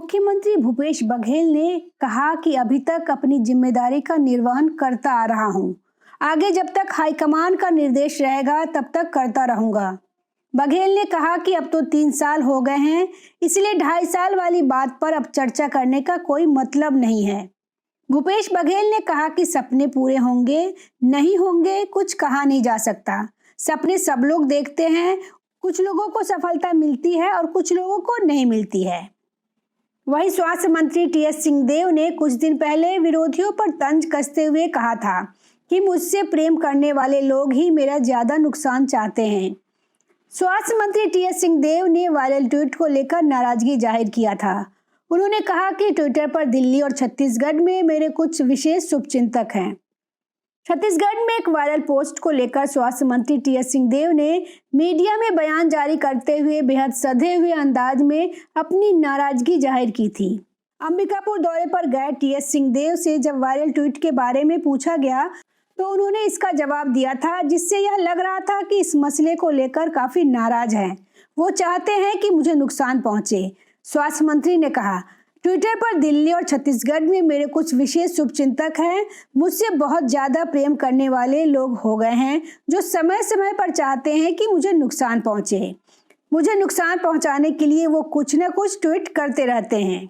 मुख्यमंत्री भूपेश बघेल ने कहा कि अभी तक अपनी जिम्मेदारी का निर्वहन करता आ रहा हूं। आगे जब तक हाईकमान का निर्देश रहेगा तब तक करता रहूंगा। बघेल ने कहा कि अब तो 3 साल हो गए हैं, इसलिए 2.5 साल वाली बात पर अब चर्चा करने का कोई मतलब नहीं है। भूपेश बघेल ने कहा कि सपने पूरे होंगे नहीं होंगे कुछ कहा नहीं जा सकता। सपने सब लोग देखते हैं, कुछ लोगों को सफलता मिलती है और कुछ लोगों को नहीं मिलती है। वहीं स्वास्थ्य मंत्री टीएस सिंहदेव ने कुछ दिन पहले विरोधियों पर तंज कसते हुए कहा था कि मुझसे प्रेम करने वाले लोग ही मेरा ज्यादा नुकसान चाहते हैं। स्वास्थ्य मंत्री टीएस सिंहदेव ने वायरल ट्वीट को लेकर नाराजगी जाहिर किया था। उन्होंने कहा कि ट्विटर पर दिल्ली और छत्तीसगढ़ में मेरे कुछ विशेष शुभचिंतक हैं। छत्तीसगढ़ में एक वायरल पोस्ट को लेकर स्वास्थ्य मंत्री टीएस सिंहदेव ने मीडिया में बयान जारी करते हुए बेहद सधे हुए अंदाज में अपनी नाराजगी जाहिर की थी। अंबिकापुर दौरे पर गए टीएस सिंहदेव से जब वायरल ट्वीट के बारे में पूछा गया तो उन्होंने इसका जवाब दिया था, जिससे यह लग रहा था कि इस मसले को लेकर काफी नाराज हैं। वो चाहते हैं कि मुझे नुकसान पहुंचे। स्वास्थ्य मंत्री ने कहा, ट्विटर पर दिल्ली और छत्तीसगढ़ में मेरे कुछ विशेष शुभचिंतक हैं। मुझसे बहुत ज्यादा प्रेम करने वाले लोग हो गए हैं जो समय समय पर चाहते हैं कि मुझे नुकसान पहुंचे। मुझे नुकसान पहुंचाने के लिए वो कुछ न कुछ ट्वीट करते रहते हैं।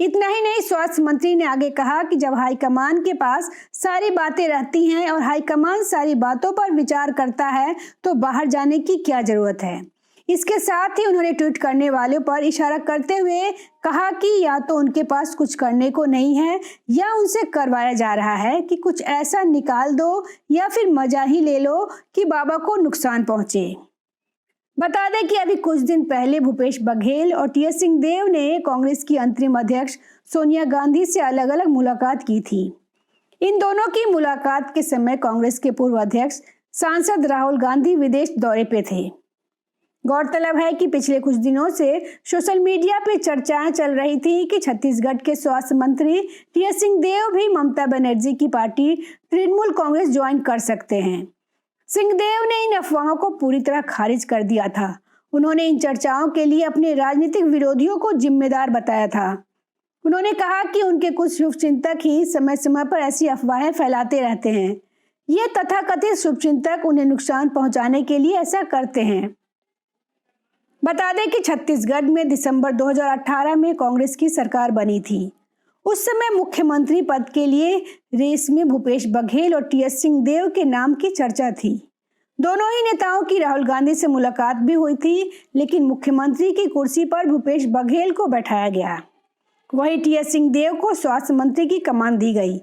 इतना ही नहीं, स्वास्थ्य मंत्री ने आगे कहा कि जब हाईकमान के पास सारी बातें रहती हैं और हाईकमान सारी बातों पर विचार करता है तो बाहर जाने की क्या जरूरत है। इसके साथ ही उन्होंने ट्वीट करने वालों पर इशारा करते हुए कहा कि या तो उनके पास कुछ करने को नहीं है या उनसे करवाया जा रहा है कि कुछ ऐसा निकाल दो या फिर मजा ही ले लो कि बाबा को नुकसान पहुंचे। बता दें कि अभी कुछ दिन पहले भूपेश बघेल और टीएस सिंहदेव ने कांग्रेस की अंतरिम अध्यक्ष सोनिया गांधी से अलग अलग मुलाकात की थी। इन दोनों की मुलाकात के समय कांग्रेस के पूर्व अध्यक्ष सांसद राहुल गांधी विदेश दौरे पे थे। गौरतलब है कि पिछले कुछ दिनों से सोशल मीडिया पे चर्चाएं चल रही थी कि छत्तीसगढ़ के स्वास्थ्य मंत्री टीएस सिंहदेव भी ममता बनर्जी की पार्टी तृणमूल कांग्रेस ज्वाइन कर सकते हैं। सिंहदेव ने इन अफवाहों को पूरी तरह खारिज कर दिया था। उन्होंने इन चर्चाओं के लिए अपने राजनीतिक विरोधियों को जिम्मेदार बताया था। उन्होंने कहा कि उनके कुछ शुभचिंतक ही समय समय पर ऐसी अफवाहें फैलाते रहते हैं। ये तथाकथित शुभचिंतक उन्हें नुकसान पहुंचाने के लिए ऐसा करते हैं। बता दें कि छत्तीसगढ़ में दिसंबर 2018 में कांग्रेस की सरकार बनी थी। उस समय मुख्यमंत्री पद के लिए रेस में भूपेश बघेल और टीएस सिंहदेव के नाम की चर्चा थी। दोनों ही नेताओं की राहुल गांधी से मुलाकात भी हुई थी, लेकिन मुख्यमंत्री की कुर्सी पर भूपेश बघेल को बैठाया गया। वहीं टीएस सिंहदेव को स्वास्थ्य मंत्री की कमान दी गई।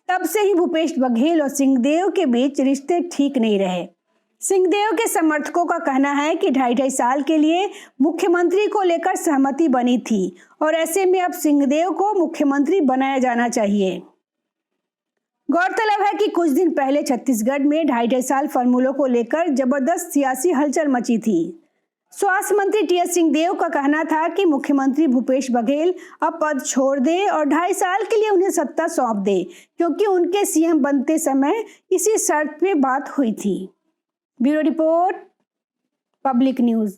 तब से ही भूपेश बघेल और सिंहदेव के बीच रिश्ते ठीक नहीं रहे। सिंहदेव के समर्थकों का कहना है कि 2.5 साल के लिए मुख्यमंत्री को लेकर सहमति बनी थी और ऐसे में अब सिंहदेव को मुख्यमंत्री बनाया जाना चाहिए। गौरतलब है कि कुछ दिन पहले छत्तीसगढ़ में 2.5 साल फॉर्मूलों को लेकर जबरदस्त सियासी हलचल मची थी। स्वास्थ्य मंत्री टीएस सिंहदेव का कहना था कि मुख्यमंत्री भूपेश बघेल अब पद छोड़ दे और 2.5 साल के लिए उन्हें सत्ता सौंप दे, क्योंकि उनके सीएम बनते समय इसी शर्त पे बात हुई थी। Bureau report, public news.